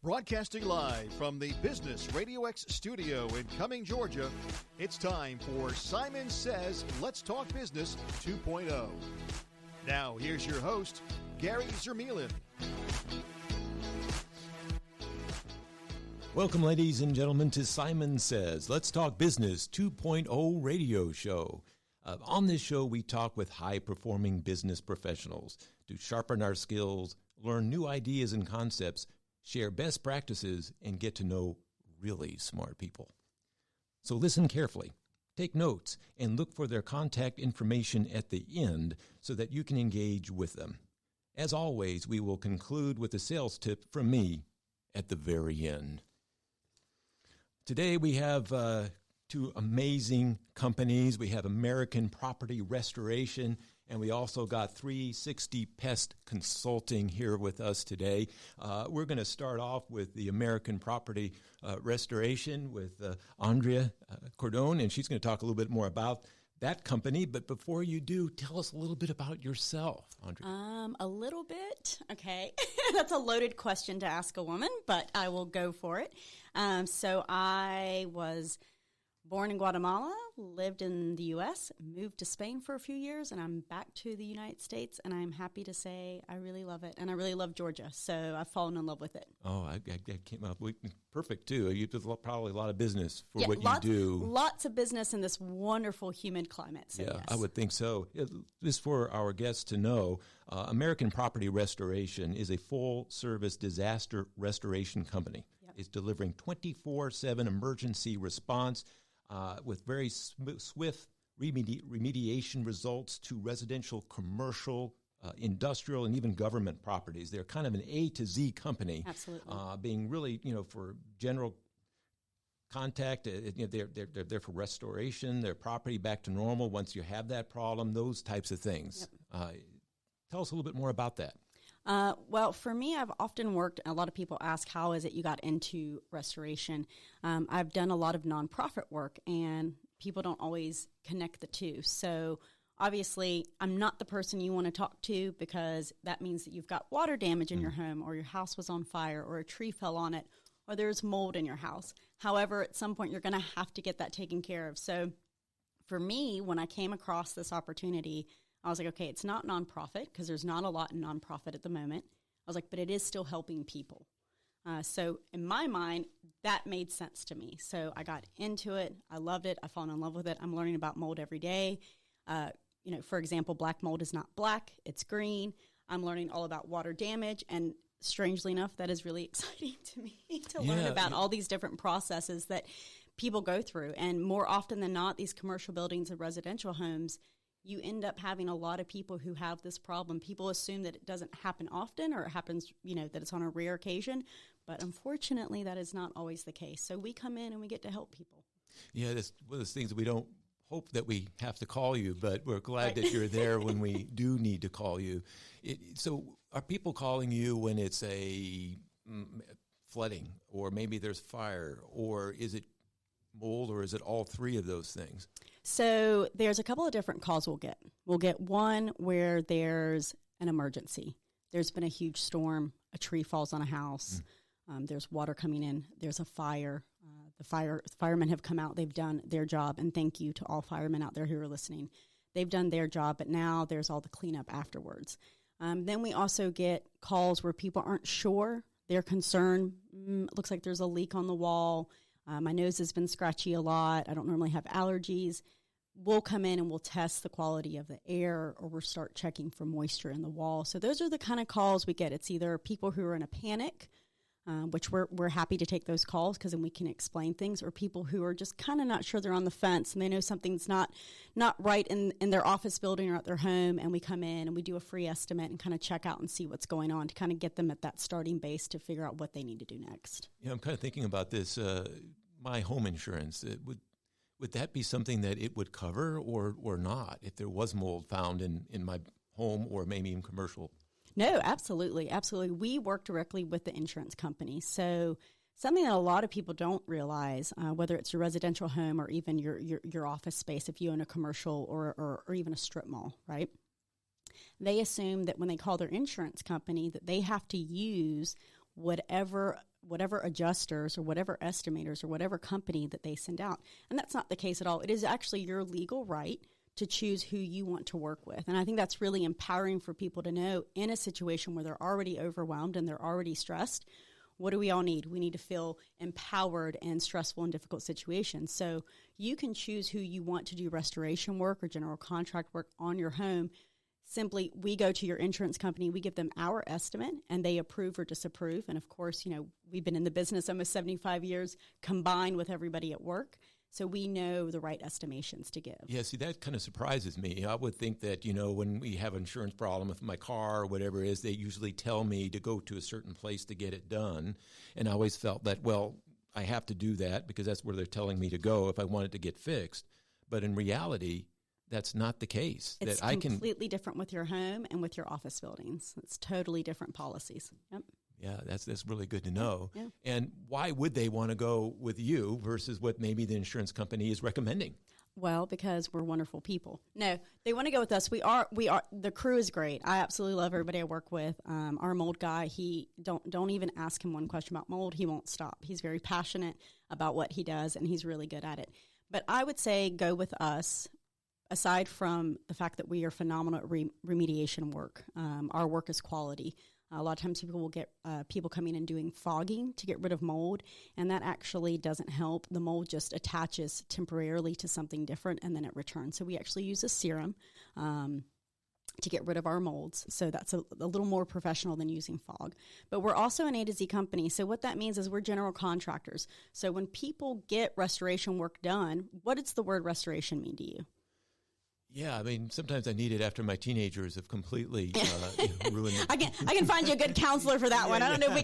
Broadcasting live from the Business RadioX studio in Cumming, Georgia, it's time for Simon Says Let's Talk Business 2.0. Now, here's your host, Gary Zermuehlen. Welcome, ladies and gentlemen, to Simon Says Let's Talk Business 2.0 radio show. On this show, we talk with high-performing business professionals to sharpen our skills, learn new ideas and concepts, share best practices, and get to know really smart people. So listen carefully, take notes, and look for their contact information at the end so that you can engage with them. As always, we will conclude with a sales tip from me at the very end. Today we have two amazing companies. We have American Property Restoration, and we also got 360 Pest Consulting here with us today. We're going to start off with the American Property Restoration with Andrea Cordon, and she's going to talk a little bit more about that company. But before you do, tell us a little bit about yourself, Andrea. A little bit. Okay. That's a loaded question to ask a woman, but I will go for it. So I was born in Guatemala, lived in the U.S., moved to Spain for a few years, and I'm back to the United States, and I'm happy to say I really love it, and I really love Georgia, so I've fallen in love with it. Oh, I came out perfect, too. You do probably a lot of business for what you do. Lots of business in this wonderful humid climate. So yeah, yes. I would think so. Just for our guests to know, American Property Restoration is a full-service disaster restoration company. Yep. It's delivering 24/7 emergency response with very swift remediation results to residential, commercial, industrial, and even government properties. They're kind of an A to Z company. Absolutely. Being really, for general contact, they're there for restoration, their property back to normal once you have that problem, those types of things. Yep. Tell us a little bit more about that. Well, for me, I've often worked, a lot of people ask, how is it you got into restoration? I've done a lot of nonprofit work, and people don't always connect the two. So obviously, I'm not the person you want to talk to, because that means that you've got water damage in your home, or your house was on fire, or a tree fell on it, or there's mold in your house. However, at some point, you're going to have to get that taken care of. So for me, when I came across this opportunity, I was like, okay, it's not nonprofit, because there's not a lot in nonprofit at the moment. I was like, but it is still helping people. So in my mind, that made sense to me. So I got into it. I loved it. I fallen in love with it. I'm learning about mold every day. For example, black mold is not black. It's green. I'm learning all about water damage. And strangely enough, that is really exciting to me to learn about all these different processes that people go through. And more often than not, these commercial buildings and residential homes, you end up having a lot of people who have this problem. People assume that it doesn't happen often, or it happens, that it's on a rare occasion. But unfortunately, that is not always the case. So we come in and we get to help people. Yeah, that's one of those things that we don't hope that we have to call you, but we're glad that you're there when we do need to call you. So are people calling you when it's a flooding, or maybe there's fire, or is it mold, or is it all three of those things? So there's a couple of different calls we'll get. We'll get one where there's an emergency. There's been a huge storm, a tree falls on a house, there's water coming in, there's a fire. The firemen have come out, they've done their job, and thank you to all firemen out there who are listening. They've done their job, but now there's all the cleanup afterwards. Then we also get calls where people aren't sure. They're concerned, it looks like there's a leak on the wall. My nose has been scratchy a lot. I don't normally have allergies. We'll come in and we'll test the quality of the air, or we'll start checking for moisture in the wall. So those are the kind of calls we get. It's either people who are in a panic, which we're happy to take those calls, because then we can explain things, or people who are just kind of not sure, they're on the fence and they know something's not right in their office building or at their home, and we come in and we do a free estimate and kind of check out and see what's going on to kind of get them at that starting base to figure out what they need to do next. Yeah, I'm kind of thinking about this. My home insurance, would that be something that it would cover, or not, if there was mold found in my home, or maybe in commercial? No, absolutely. Absolutely. We work directly with the insurance company. So something that a lot of people don't realize, whether it's your residential home or even your office space, if you own a commercial or even a strip mall, right? They assume that when they call their insurance company that they have to use whatever whatever adjusters or whatever estimators or whatever company that they send out. And that's not the case at all. It is actually your legal right to choose who you want to work with. And I think that's really empowering for people to know in a situation where they're already overwhelmed and they're already stressed. What do we all need? We need to feel empowered in stressful and difficult situations. So you can choose who you want to do restoration work or general contract work on your home. Simply, we go to your insurance company, we give them our estimate, and they approve or disapprove. And of course, we've been in the business almost 75 years, combined with everybody at work. So we know the right estimations to give. Yeah, see, that kind of surprises me. I would think that, when we have an insurance problem with my car or whatever it is, they usually tell me to go to a certain place to get it done. And I always felt that, well, I have to do that because that's where they're telling me to go if I want it to get fixed. But in reality, that's not the case. It's completely different with your home and with your office buildings. It's totally different policies. Yep. Yeah, that's really good to know. Yeah. And why would they want to go with you versus what maybe the insurance company is recommending? Well, because we're wonderful people. No, they want to go with us. We are. The crew is great. I absolutely love everybody I work with. Our mold guy, he don't even ask him one question about mold. He won't stop. He's very passionate about what he does, and he's really good at it. But I would say go with us. Aside from the fact that we are phenomenal at remediation work, our work is quality. A lot of times people will get people coming in and doing fogging to get rid of mold, and that actually doesn't help. The mold just attaches temporarily to something different, and then it returns. So we actually use a serum to get rid of our molds. So that's a little more professional than using fog. But we're also an A to Z company. So what that means is we're general contractors. So when people get restoration work done, what does the word restoration mean to you? Yeah, I mean, sometimes I need it after my teenagers have completely ruined it. I can find you a good counselor for that one. I don't know if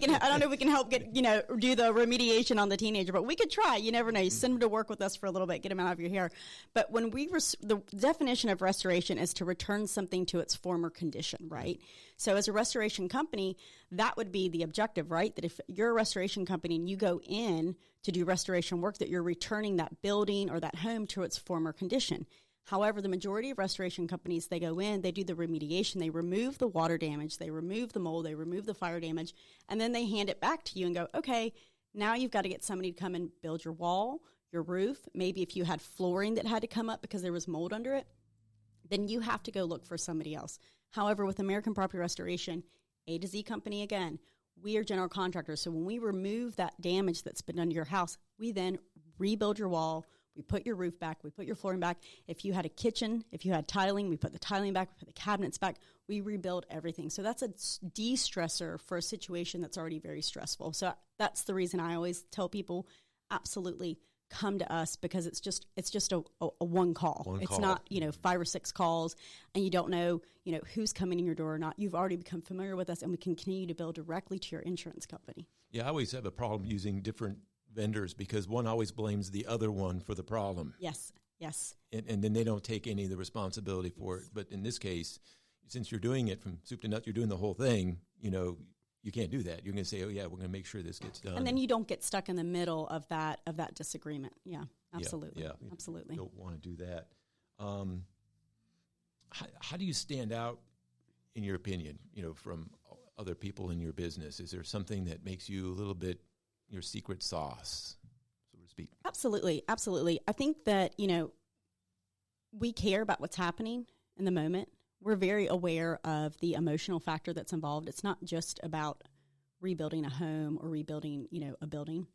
we can help get do the remediation on the teenager, but we could try. You never know. You send them to work with us for a little bit, get them out of your hair. But when the definition of restoration is to return something to its former condition, right? So as a restoration company, that would be the objective, right? That if you're a restoration company and you go in to do restoration work, that you're returning that building or that home to its former condition. However, the majority of restoration companies, they go in, they do the remediation, they remove the water damage, they remove the mold, they remove the fire damage, and then they hand it back to you and go, okay, now you've got to get somebody to come and build your wall, your roof. Maybe if you had flooring that had to come up because there was mold under it, then you have to go look for somebody else. However, with American Property Restoration, A to Z company again, we are general contractors. So when we remove that damage that's been done to your house, we then rebuild your wall. We put your roof back. We put your flooring back. If you had a kitchen, if you had tiling, we put the tiling back. We put the cabinets back. We rebuild everything. So that's a de-stressor for a situation that's already very stressful. So that's the reason I always tell people, absolutely come to us, because it's just a one call. It's not 5 or 6 calls, and you don't know who's coming in your door or not. You've already become familiar with us, and we can continue to bill directly to your insurance company. Yeah, I always have a problem using different vendors because one always blames the other one for the problem. Yes. And then they don't take any of the responsibility for it. But in this case, since you're doing it from soup to nuts, you're doing the whole thing, you can't do that. You're going to say, oh, yeah, we're going to make sure this gets done. And then you don't get stuck in the middle of that disagreement. Yeah, absolutely. Yeah. Absolutely. You don't want to do that. How do you stand out, in your opinion, from other people in your business? Is there something that makes you a little bit your secret sauce, so to speak? Absolutely. I think that, we care about what's happening in the moment. We're very aware of the emotional factor that's involved. It's not just about rebuilding a home or rebuilding, a building.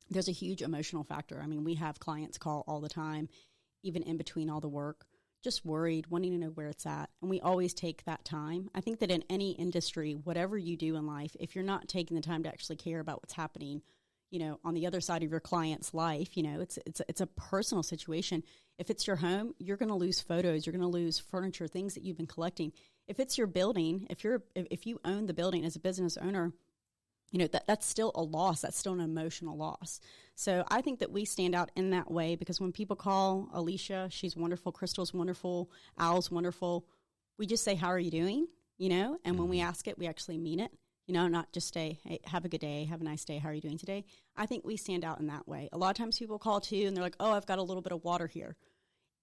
There's a huge emotional factor. I mean, we have clients call all the time, even in between all the work, just worried, wanting to know where it's at. And we always take that time. I think that in any industry, whatever you do in life, if you're not taking the time to actually care about what's happening, on the other side of your client's life, it's a personal situation. If it's your home, you're going to lose photos, you're going to lose furniture, things that you've been collecting. If it's your building, if you own the building as a business owner, that's still a loss. That's still an emotional loss. So I think that we stand out in that way, because when people call Alicia, she's wonderful, Crystal's wonderful, Al's wonderful, we just say, how are you doing? And when we ask it, we actually mean it. Not just say, hey, have a good day, have a nice day, how are you doing today? I think we stand out in that way. A lot of times people call too, and they're like, oh, I've got a little bit of water here.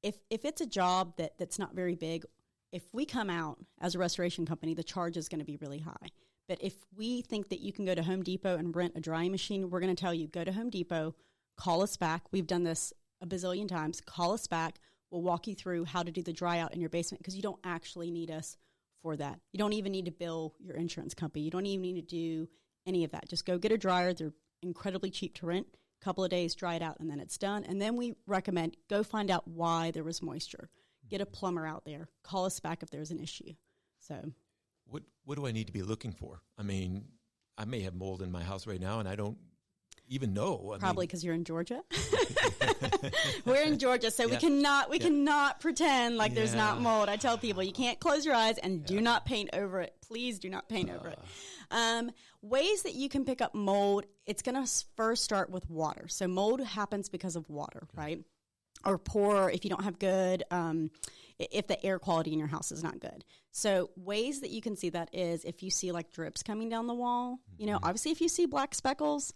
If it's a job that's not very big, if we come out as a restoration company, the charge is going to be really high. But if we think that you can go to Home Depot and rent a drying machine, we're going to tell you, go to Home Depot, call us back. We've done this a bazillion times. Call us back. We'll walk you through how to do the dry out in your basement, because you don't actually need us for that. You don't even need to bill your insurance company. You don't even need to do any of that. Just go get a dryer. They're incredibly cheap to rent. Couple of days, dry it out, and then it's done. And then we recommend go find out why there was moisture. Get a plumber out there. Call us back if there's an issue. So, what do I need to be looking for? I mean, I may have mold in my house right now, and I don't even know. Probably because you're in Georgia. We're in Georgia, so yeah. we cannot pretend like there's not mold. I tell people you can't close your eyes and do not paint over it. Please do not paint over it. Ways that you can pick up mold, it's going to first start with water. So mold happens because of water, right? Or poor if you don't have good, if the air quality in your house is not good. So ways that you can see that is if you see like drips coming down the wall, you know, obviously if you see black speckles,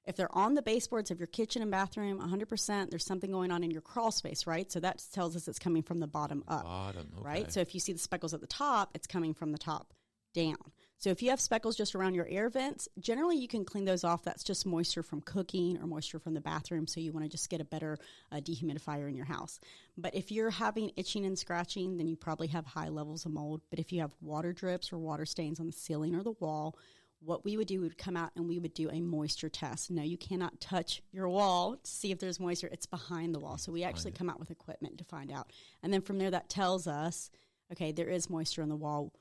if they're on the baseboards of your kitchen and bathroom, 100%, there's something going on in your crawl space, right? So that tells us it's coming from the bottom up, right? So if you see the speckles at the top, it's coming from the top down. So if you have speckles just around your air vents, generally you can clean those off. That's just moisture from cooking or moisture from the bathroom. So you want to just get a better dehumidifier in your house. But if you're having itching and scratching, then you probably have high levels of mold. But if you have water drips or water stains on the ceiling or the wall, what we would do, we would come out and we would do a moisture test. No, you cannot touch your wall to see if there's moisture. It's behind the wall. So we actually come out with equipment to find out. And then from there, that tells us, okay, there is moisture in the wall.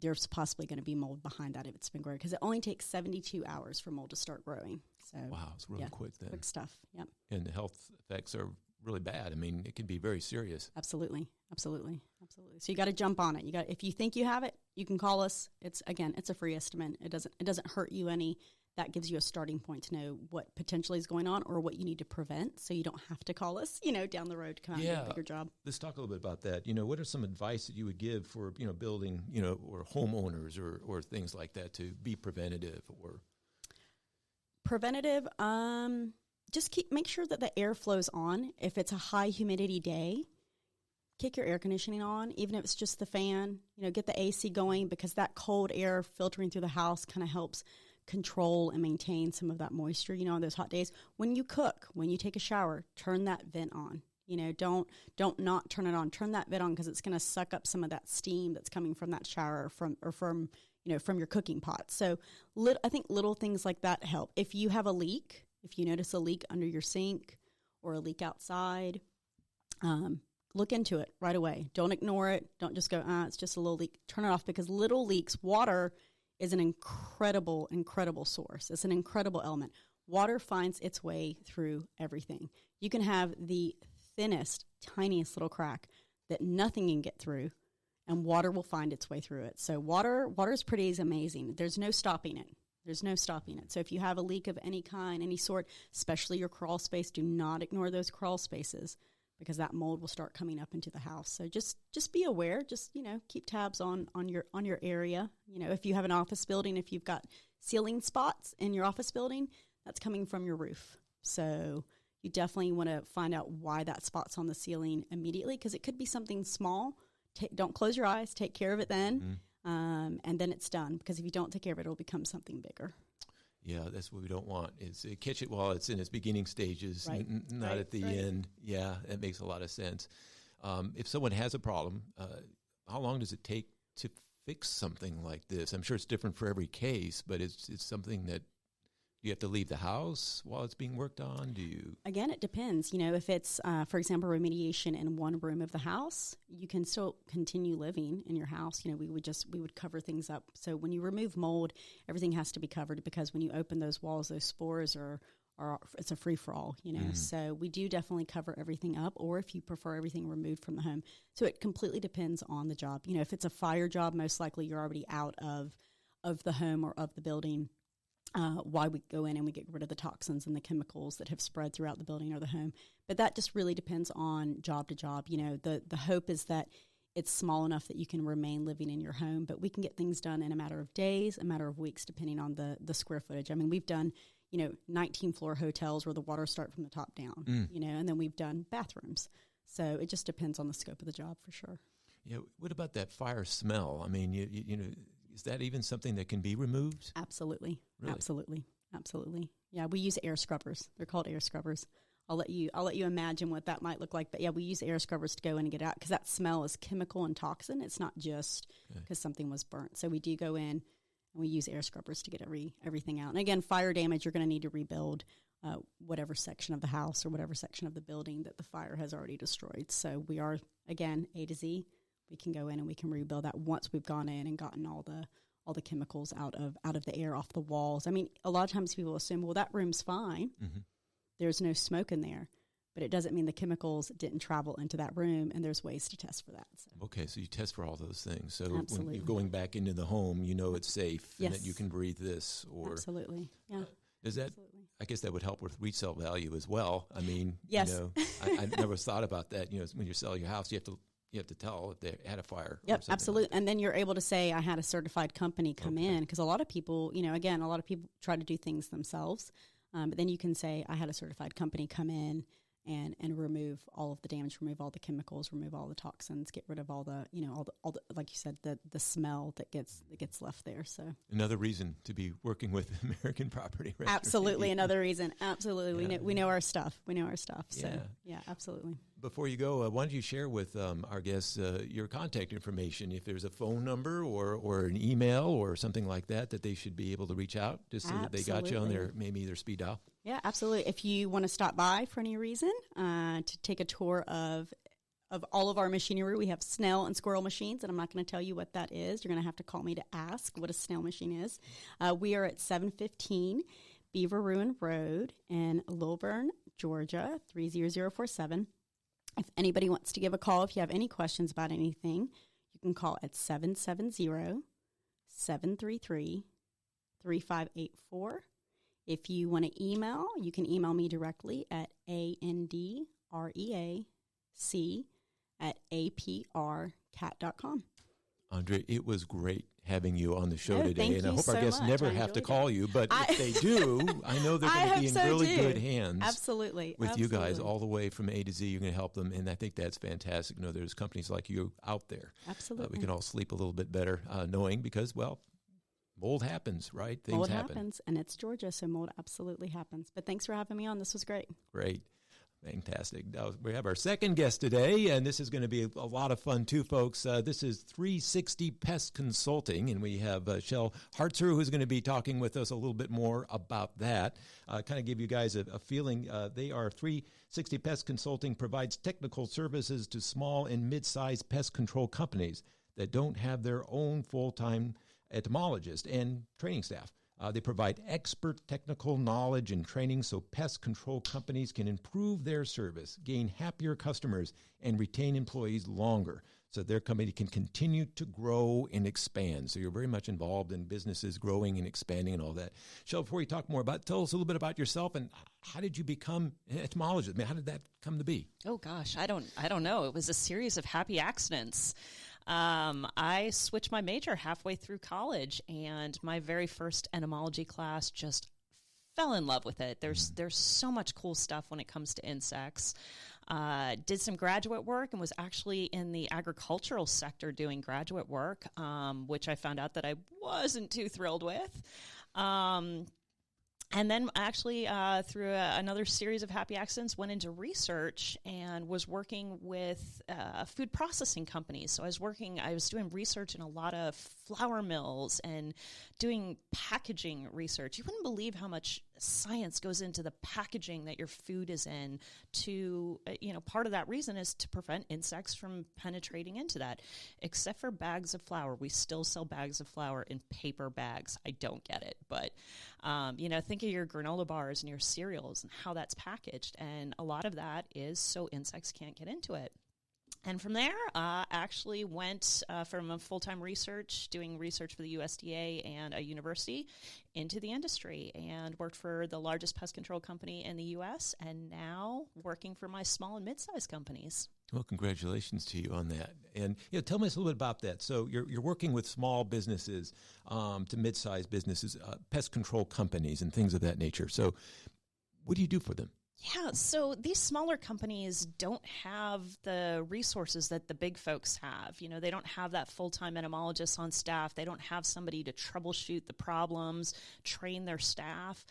There's possibly going to be mold behind that if it's been growing, because it only takes 72 hours for mold to start growing. So wow, it's really quick then. Quick stuff, yep. And the health effects are really bad. I mean, it can be very serious. Absolutely. So you got to jump on it. If you think you have it, you can call us. It's a free estimate. It doesn't hurt you any. That gives you a starting point to know what potentially is going on or what you need to prevent, so you don't have to call us, down the road to come out and do a bigger job. Let's talk a little bit about that. What are some advice that you would give for, building, or homeowners or things like that to be preventative or? Preventative, just make sure that the air flows on. If it's a high humidity day, kick your air conditioning on, even if it's just the fan, get the AC going, because that cold air filtering through the house kind of helps control and maintain some of that moisture, on those hot days. When you cook, when you take a shower, turn that vent on. Don't not turn it on. Turn that vent on, because it's going to suck up some of that steam that's coming from that shower from your cooking pot. So I think little things like that help. If you have a leak, if you notice a leak under your sink or a leak outside, look into it right away. Don't ignore it. Don't just go, it's just a little leak. Turn it off, because little leaks, water is an incredible, incredible source. It's an incredible element. Water finds its way through everything. You can have the thinnest, tiniest little crack that nothing can get through, and water will find its way through it. So water is pretty amazing. There's no stopping it. So if you have a leak of any kind, any sort, especially your crawl space, do not ignore those crawl spaces, because that mold will start coming up into the house. So just be aware. Just, keep tabs on your area. If you have an office building, if you've got ceiling spots in your office building, that's coming from your roof. So you definitely want to find out why that spot's on the ceiling immediately, because it could be something small. Don't close your eyes. Take care of it then, and then it's done. Because if you don't take care of it, it'll become something bigger. Yeah, that's what we don't want, is catch it while it's in its beginning stages, right. Not at the end. Yeah, that makes a lot of sense. If someone has a problem, how long does it take to fix something like this? I'm sure it's different for every case, but it's something that you have to leave the house while it's being worked on? Again, it depends. If it's, for example, remediation in one room of the house, you can still continue living in your house. We would cover things up. So when you remove mold, everything has to be covered, because when you open those walls, those spores are it's a free-for-all, So we do definitely cover everything up, or if you prefer everything removed from the home. So it completely depends on the job. If it's a fire job, most likely you're already out of the home or of the building. Why we go in and we get rid of the toxins and the chemicals that have spread throughout the building or the home. But that just really depends on job to job. The hope is that it's small enough that you can remain living in your home, but we can get things done in a matter of days, a matter of weeks, depending on the square footage. I mean, we've done, 19-floor hotels where the water starts from the top down, and then we've done bathrooms. So it just depends on the scope of the job for sure. Yeah. What about that fire smell? I mean, Is that even something that can be removed? Absolutely. Really? Absolutely. Yeah, we use air scrubbers. They're called air scrubbers. I'll let you imagine what that might look like. But yeah, we use air scrubbers to go in and get out because that smell is chemical and toxin. It's not just because something was burnt. So we do go in and we use air scrubbers to get everything out. And again, fire damage, you're going to need to rebuild whatever section of the house or whatever section of the building that the fire has already destroyed. So we are, again, A to Z. We can go in and we can rebuild that once we've gone in and gotten all the chemicals out of the air, off the walls. I mean, a lot of times people assume, well, that room's fine. Mm-hmm. There's no smoke in there. But it doesn't mean the chemicals didn't travel into that room, and there's ways to test for that. So. Okay, so you test for all those things. So Absolutely. When you're going back into the home, you know it's safe Yes. and that you can breathe this. Or Absolutely, yeah. Does that? Absolutely. I guess that would help with resale value as well. I mean, Yes. I never thought about that. When you sell your house, you have to tell if they had a fire. Yep, absolutely. Like and then you're able to say, I had a certified company come in, because a lot of people, again, a lot of people try to do things themselves. But then you can say, I had a certified company come in and remove all of the damage, remove all the chemicals, remove all the toxins, get rid of all the, all the like you said, the smell that gets left there. So another reason to be working with American Property Restoration. Absolutely, another reason. Absolutely, Yeah. we know our stuff. We know our stuff. So Yeah. yeah, absolutely. Before you go, why don't you share with our guests your contact information, if there's a phone number or an email or something like that they should be able to reach out, just so that they got you on their speed dial. Yeah, absolutely. If you want to stop by for any reason to take a tour of all of our machinery, we have snail and squirrel machines, and I'm not going to tell you what that is. You're going to have to call me to ask what a snail machine is. We are at 715 Beaver Ruin Road in Lilburn, Georgia, 30047. If anybody wants to give a call, if you have any questions about anything, you can call at 770-733-3584. If you want to email, you can email me directly at andreac@aprcat.com. Andrea, it was great having you on the show today, and I hope our guests never have to call you, but if they do, I know they're going to be in really good hands. Absolutely. With you guys all the way from A to Z. You're going to help them, and I think that's fantastic. There's companies like you out there. Absolutely. We can all sleep a little bit better knowing, because, mold happens, right? Things mold happen. happens, and it's Georgia, so mold absolutely happens. But thanks for having me on. This was great. Great. Fantastic. Now, we have our second guest today, and this is going to be a lot of fun too, folks. This is 360 Pest Consulting, and we have Chelle Hartzer, who's going to be talking with us a little bit more about that. Kind of give you guys a feeling. They are 360 Pest Consulting, provides technical services to small and mid-sized pest control companies that don't have their own full-time entomologist and training staff. They provide expert technical knowledge and training so pest control companies can improve their service, gain happier customers, and retain employees longer so their company can continue to grow and expand. So you're very much involved in businesses growing and expanding and all that. Chelle, before you talk more about it, tell us a little bit about yourself and how did you become an entomologist? I mean, how did that come to be? Oh, gosh, I don't know. It was a series of happy accidents. I switched my major halfway through college, and my very first entomology class just fell in love with it. There's so much cool stuff when it comes to insects. Did some graduate work and was actually in the agricultural sector doing graduate work, which I found out that I wasn't too thrilled with. And then actually through another series of happy accidents, went into research and was working with food processing companies. So I was doing research in a lot of flour mills and doing packaging research. You wouldn't believe how much science goes into the packaging that your food is in to, part of that reason is to prevent insects from penetrating into that. Except for bags of flour. We still sell bags of flour in paper bags. I don't get it. But, think of your granola bars and your cereals and how that's packaged. And a lot of that is so insects can't get into it. And from there, actually went from a full-time doing research for the USDA and a university, into the industry and worked for the largest pest control company in the U.S. and now working for my small and mid-sized companies. Well, congratulations to you on that. And tell me a little bit about that. So you're working with small businesses to mid-sized businesses, pest control companies and things of that nature. So what do you do for them? Yeah, so these smaller companies don't have the resources that the big folks have. They don't have that full-time entomologist on staff. They don't have somebody to troubleshoot the problems, train their staff.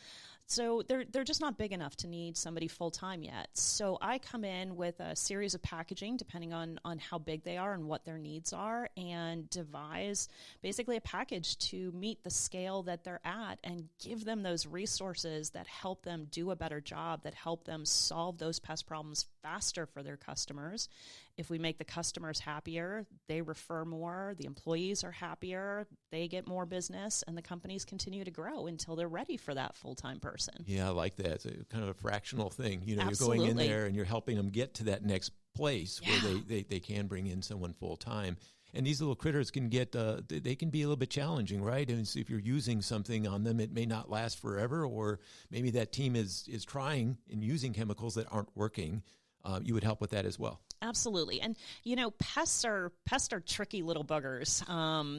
So they're just not big enough to need somebody full-time yet. So I come in with a series of packaging, depending on how big they are and what their needs are, and devise basically a package to meet the scale that they're at and give them those resources that help them do a better job, that help them solve those pest problems faster for their customers. If we make the customers happier, they refer more, the employees are happier, they get more business, and the companies continue to grow until they're ready for that full-time person. Yeah, I like that. It's a kind of a fractional thing. Absolutely. You're going in there and you're helping them get to that next place where they can bring in someone full-time. And these little critters can get, they can be a little bit challenging, right? And so if you're using something on them, it may not last forever, or maybe that team is trying and using chemicals that aren't working. You would help with that as well. Absolutely. And, pests are tricky little buggers.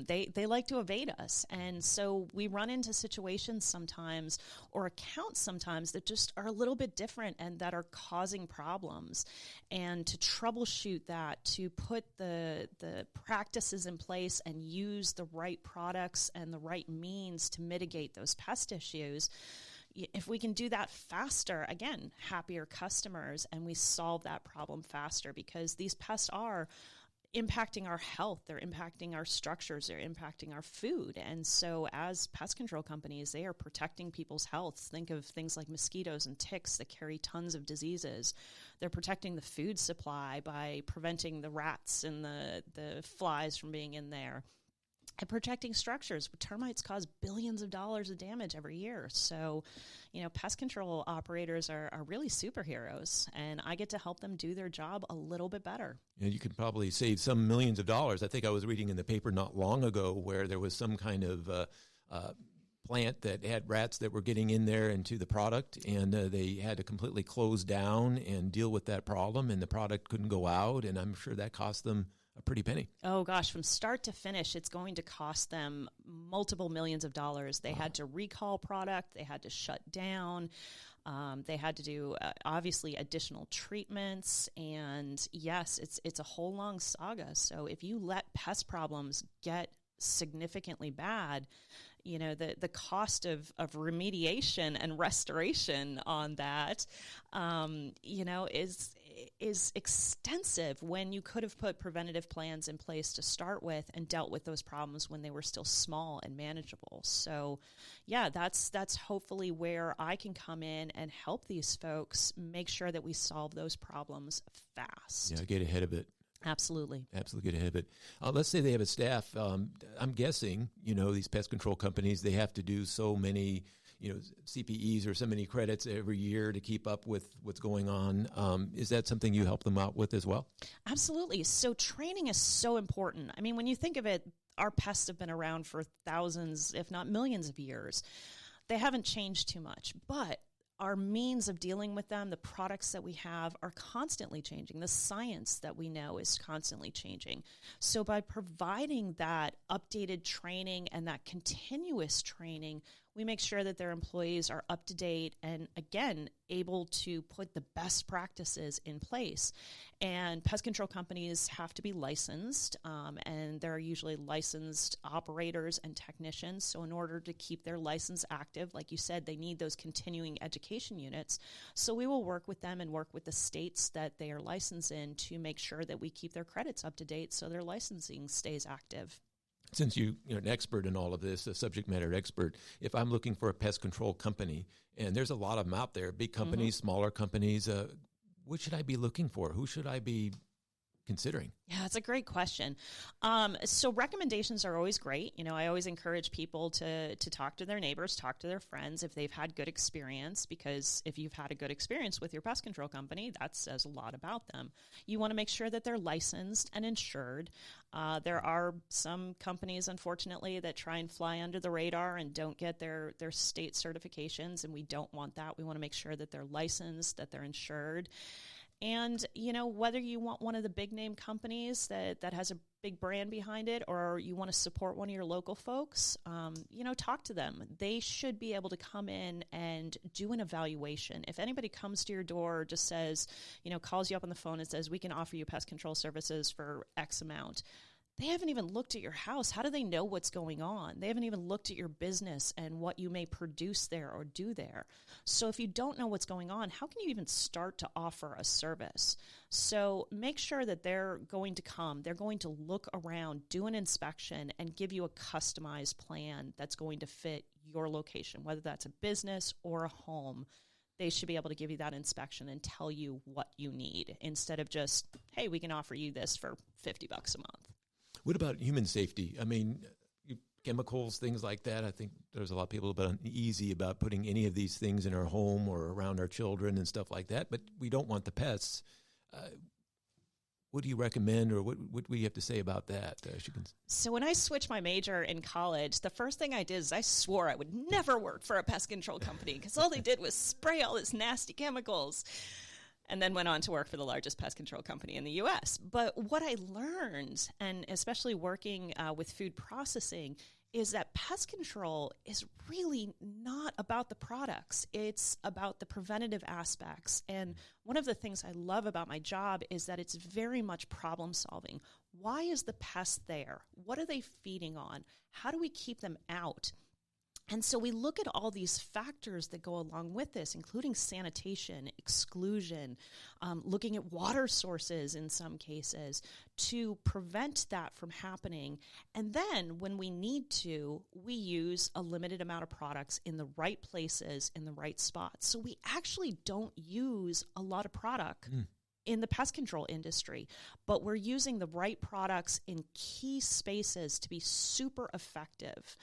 They like to evade us. And so we run into situations sometimes, or accounts sometimes, that just are a little bit different and that are causing problems. And to troubleshoot that, to put the practices in place and use the right products and the right means to mitigate those pest issues, if we can do that faster, again, happier customers, and we solve that problem faster, because these pests are impacting our health, they're impacting our structures, they're impacting our food. And so as pest control companies, they are protecting people's health. Think of things like mosquitoes and ticks that carry tons of diseases. They're protecting the food supply by preventing the rats and the flies from being in there. And protecting structures. Termites cause billions of dollars of damage every year. So, pest control operators are really superheroes, and I get to help them do their job a little bit better. And you could probably save some millions of dollars. I think I was reading in the paper not long ago where there was some kind of plant that had rats that were getting in there into the product, and they had to completely close down and deal with that problem, and the product couldn't go out, and I'm sure that cost them a pretty penny. Oh gosh, from start to finish, it's going to cost them multiple millions of dollars. They had to recall product, they had to shut down, they had to do obviously additional treatments, and yes, it's a whole long saga. So if you let pest problems get significantly bad, the cost of remediation and restoration on that, is extensive, when you could have put preventative plans in place to start with and dealt with those problems when they were still small and manageable. So yeah, that's hopefully where I can come in and help these folks make sure that we solve those problems fast. Yeah, get ahead of it. Absolutely. Absolutely get ahead of it. Let's say they have a staff. I'm guessing, these pest control companies, they have to do so many, CPEs or so many credits every year to keep up with what's going on. Is that something you help them out with as well? Absolutely. So training is so important. I mean, when you think of it, our pests have been around for thousands, if not millions of years. They haven't changed too much, but our means of dealing with them, the products that we have, are constantly changing. The science that we know is constantly changing. So by providing that updated training and that continuous training, we make sure that their employees are up to date and, again, able to put the best practices in place. And pest control companies have to be licensed, and there are usually licensed operators and technicians. So in order to keep their license active, like you said, they need those continuing education units. So we will work with them and work with the states that they are licensed in to make sure that we keep their credits up to date so their licensing stays active. Since you're an expert in all of this, a subject matter expert, if I'm looking for a pest control company, and there's a lot of them out there, big companies, smaller companies, what should I be looking for? Who should I be considering? Yeah, that's a great question. So recommendations are always great. I always encourage people to talk to their neighbors, talk to their friends if they've had good experience, because if you've had a good experience with your pest control company, that says a lot about them. You want to make sure that they're licensed and insured. There are some companies, unfortunately, that try and fly under the radar and don't get their state certifications, and we don't want that. We want to make sure that they're licensed, that they're insured. And, whether you want one of the big name companies that has a big brand behind it, or you want to support one of your local folks, talk to them. They should be able to come in and do an evaluation. If anybody comes to your door, just says, calls you up on the phone and says, we can offer you pest control services for X amount. They haven't even looked at your house. How do they know what's going on? They haven't even looked at your business and what you may produce there or do there. So if you don't know what's going on, how can you even start to offer a service? So make sure that they're going to come. They're going to look around, do an inspection, and give you a customized plan that's going to fit your location, whether that's a business or a home. They should be able to give you that inspection and tell you what you need instead of just, hey, we can offer you this for $50 a month. What about human safety? I mean, chemicals, things like that. I think there's a lot of people a bit uneasy about putting any of these things in our home or around our children and stuff like that, but we don't want the pests. What do you recommend, or what do you have to say about that? So when I switched my major in college, the first thing I did is I swore I would never work for a pest control company because all they did was spray all this nasty chemicals. And then went on to work for the largest pest control company in the U.S. But what I learned, and especially working with food processing, is that pest control is really not about the products. It's about the preventative aspects. And one of the things I love about my job is that it's very much problem solving. Why is the pest there? What are they feeding on? How do we keep them out? And so we look at all these factors that go along with this, including sanitation, exclusion, looking at water sources in some cases to prevent that from happening. And then when we need to, we use a limited amount of products in the right places, in the right spots. So we actually don't use a lot of product in the pest control industry, but we're using the right products in key spaces to be super effective.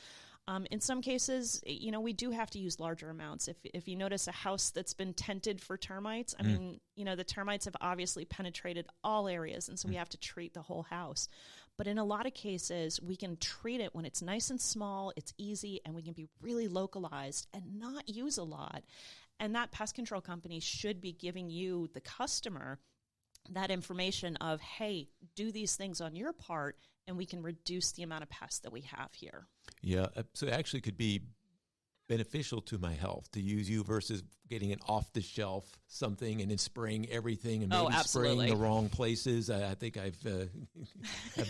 In some cases, we do have to use larger amounts. If you notice a house that's been tented for termites, I mean, the termites have obviously penetrated all areas, and so we have to treat the whole house. But in a lot of cases, we can treat it when it's nice and small, it's easy, and we can be really localized and not use a lot. And that pest control company should be giving you, the customer, that information of, hey, do these things on your part, and we can reduce the amount of pests that we have here. Yeah, so it actually could be beneficial to my health to use you versus getting an off-the-shelf something and then spraying everything and maybe spraying the wrong places. I think I've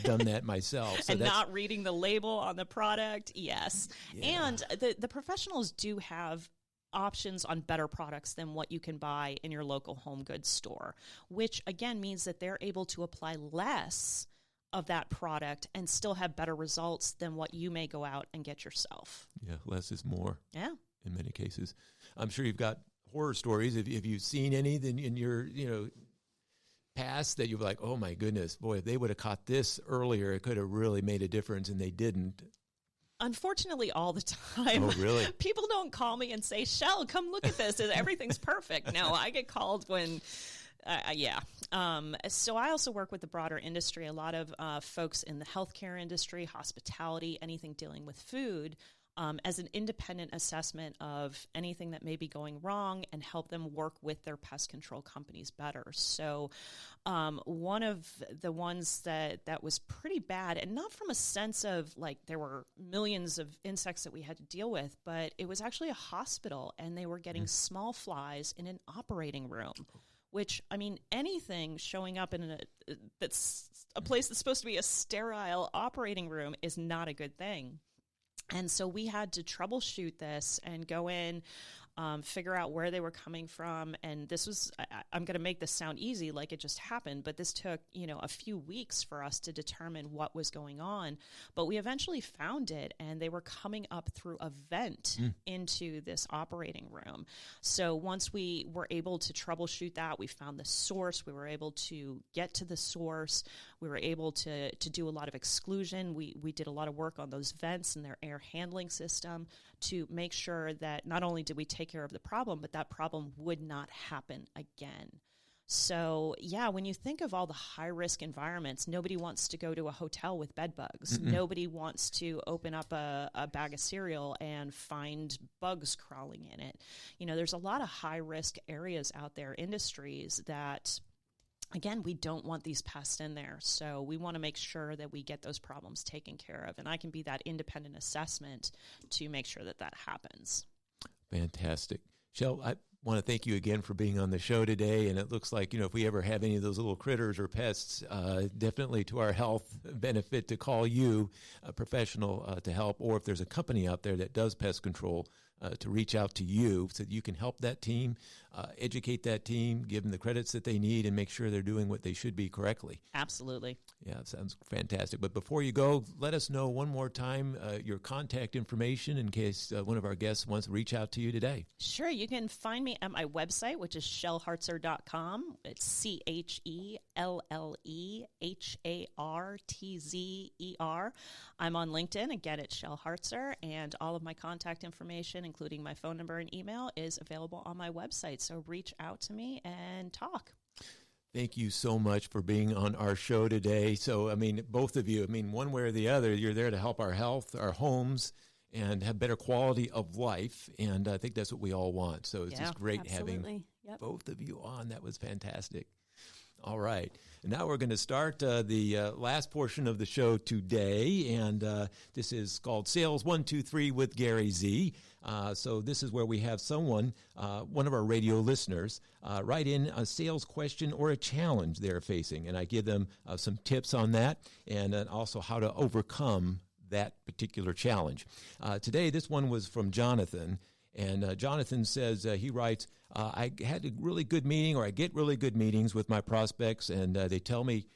done that myself. So and not reading the label on the product, yes. Yeah. And the professionals do have options on better products than what you can buy in your local home goods store, which again means that they're able to apply less of that product and still have better results than what you may go out and get yourself. Yeah, less is more. Yeah. In many cases. I'm sure you've got horror stories. If you've seen any then in your, past that you're like, oh my goodness, boy, if they would have caught this earlier, it could have really made a difference, and they didn't. Unfortunately, all the time. Oh, really? People don't call me and say, Chelle, come look at this. Everything's perfect. No, I get called when... So I also work with the broader industry, a lot of folks in the healthcare industry, hospitality, anything dealing with food, as an independent assessment of anything that may be going wrong and help them work with their pest control companies better. So one of the ones that was pretty bad, and not from a sense of like there were millions of insects that we had to deal with, but it was actually a hospital, and they were getting small flies in an operating room. Which, I mean, anything showing up in that's a place that's supposed to be a sterile operating room is not a good thing. And so we had to troubleshoot this and go in, figure out where they were coming from. And this was, I'm going to make this sound easy like it just happened, but this took, a few weeks for us to determine what was going on. But we eventually found it, and they were coming up through a vent into this operating room. So once we were able to troubleshoot that, we found the source. We were able to get to the source. We were able to do a lot of exclusion. We did a lot of work on those vents and their air handling system to make sure that not only did we take care of the problem, but that problem would not happen again. So, yeah, when you think of all the high-risk environments, nobody wants to go to a hotel with bed bugs. Nobody wants to open up a bag of cereal and find bugs crawling in it. There's a lot of high-risk areas out there, industries that again, we don't want these pests in there. So we want to make sure that we get those problems taken care of. And I can be that independent assessment to make sure that that happens. Fantastic. Chelle, I want to thank you again for being on the show today. And it looks like, if we ever have any of those little critters or pests, definitely to our health benefit to call you, a professional, to help. Or if there's a company out there that does pest control, to reach out to you so that you can help that team, educate that team, give them the credits that they need, and make sure they're doing what they should be correctly. Absolutely. Yeah, it sounds fantastic. But before you go, let us know one more time your contact information in case one of our guests wants to reach out to you today. Sure. You can find me at my website, which is ChelleHartzer.com. It's ChelleHartzer. I'm on LinkedIn. Again, it's Chelle Hartzer, and all of my contact information, including my phone number and email, is available on my website. So reach out to me and talk. Thank you so much for being on our show today. So, both of you, one way or the other, you're there to help our health, our homes, and have better quality of life. And I think that's what we all want. So it's just great having both of you on. That was fantastic. All right. And now we're going to start the last portion of the show today. And this is called Sales 123 with Gary Z. So this is where we have someone, one of our radio listeners, write in a sales question or a challenge they're facing. And I give them some tips on that and also how to overcome that particular challenge. Today, this one was from Jonathan. And Jonathan says, he writes, I had a really good meeting, or I get really good meetings with my prospects, and they tell me,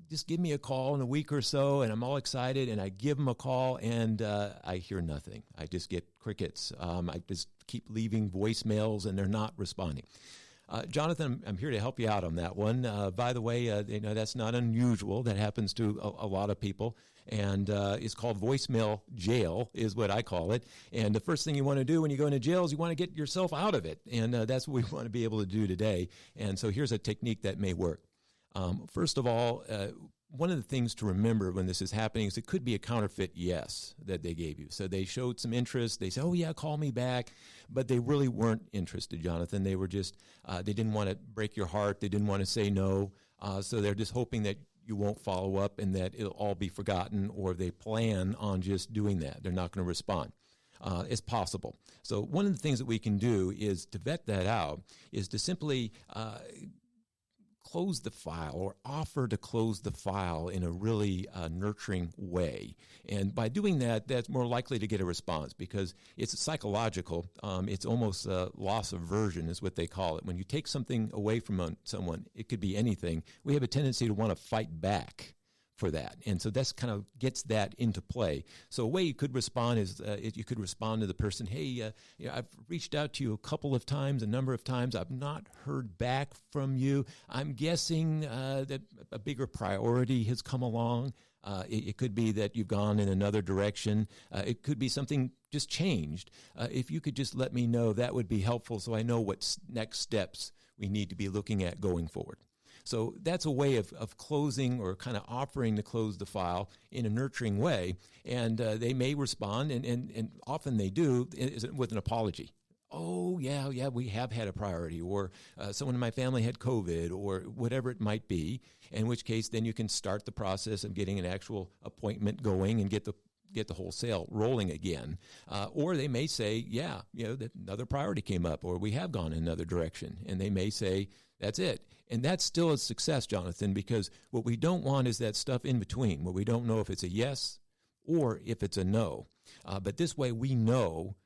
just give me a call in a week or so, and I'm all excited, and I give them a call, and I hear nothing. I just get crickets. I just keep leaving voicemails, and they're not responding. Jonathan, I'm here to help you out on that one. By the way, that's not unusual. That happens to a lot of people. And it's called voicemail jail is what I call it. And the first thing you want to do when you go into jail is you want to get yourself out of it. And that's what we want to be able to do today. And so here's a technique that may work. First of all, one of the things to remember when this is happening is it could be a counterfeit yes that they gave you. So they showed some interest. They said, oh, yeah, call me back. But they really weren't interested, Jonathan. They were just, they didn't want to break your heart. They didn't want to say no. So they're just hoping that you won't follow up and that it'll all be forgotten, or they plan on just doing that. They're not going to respond. It's possible. So one of the things that we can do is to vet that out is to simply close the file or offer to close the file in a really nurturing way. And by doing that, that's more likely to get a response because it's psychological. It's almost loss aversion is what they call it. When you take something away from someone, it could be anything. We have a tendency to want to fight back for that. And so that's kind of gets that into play. So a way you could respond is you could respond to the person, hey, I've reached out to you a number of times. I've not heard back from you. I'm guessing that a bigger priority has come along. It could be that you've gone in another direction. It could be something just changed. If you could just let me know, that would be helpful so I know what next steps we need to be looking at going forward. So that's a way of closing or kind of offering to close the file in a nurturing way. And they may respond, and often they do, with an apology. Oh, yeah, we have had a priority, or someone in my family had COVID, or whatever it might be, in which case then you can start the process of getting an actual appointment going and get the whole sale rolling again. Or they may say, another priority came up, or we have gone in another direction. And they may say, that's it. And that's still a success, Jonathan, because what we don't want is that stuff in between, where we don't know if it's a yes or if it's a no. But this way we know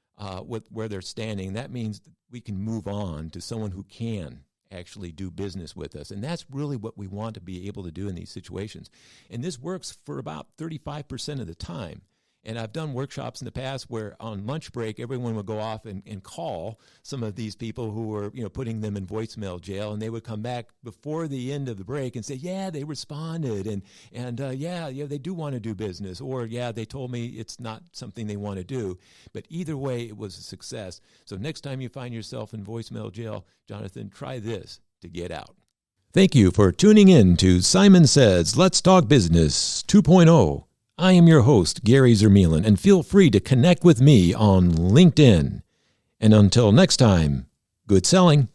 where they're standing. That means we can move on to someone who can actually do business with us. And that's really what we want to be able to do in these situations. And this works for about 35% of the time. And I've done workshops in the past where on lunch break, everyone would go off and call some of these people who were, putting them in voicemail jail. And they would come back before the end of the break and say, yeah, they responded. And they do want to do business. Or, yeah, they told me it's not something they want to do. But either way, it was a success. So next time you find yourself in voicemail jail, Jonathan, try this to get out. Thank you for tuning in to Simon Says, Let's Talk Business 2.0. I am your host, Gary Zermuehlen, and feel free to connect with me on LinkedIn. And until next time, good selling.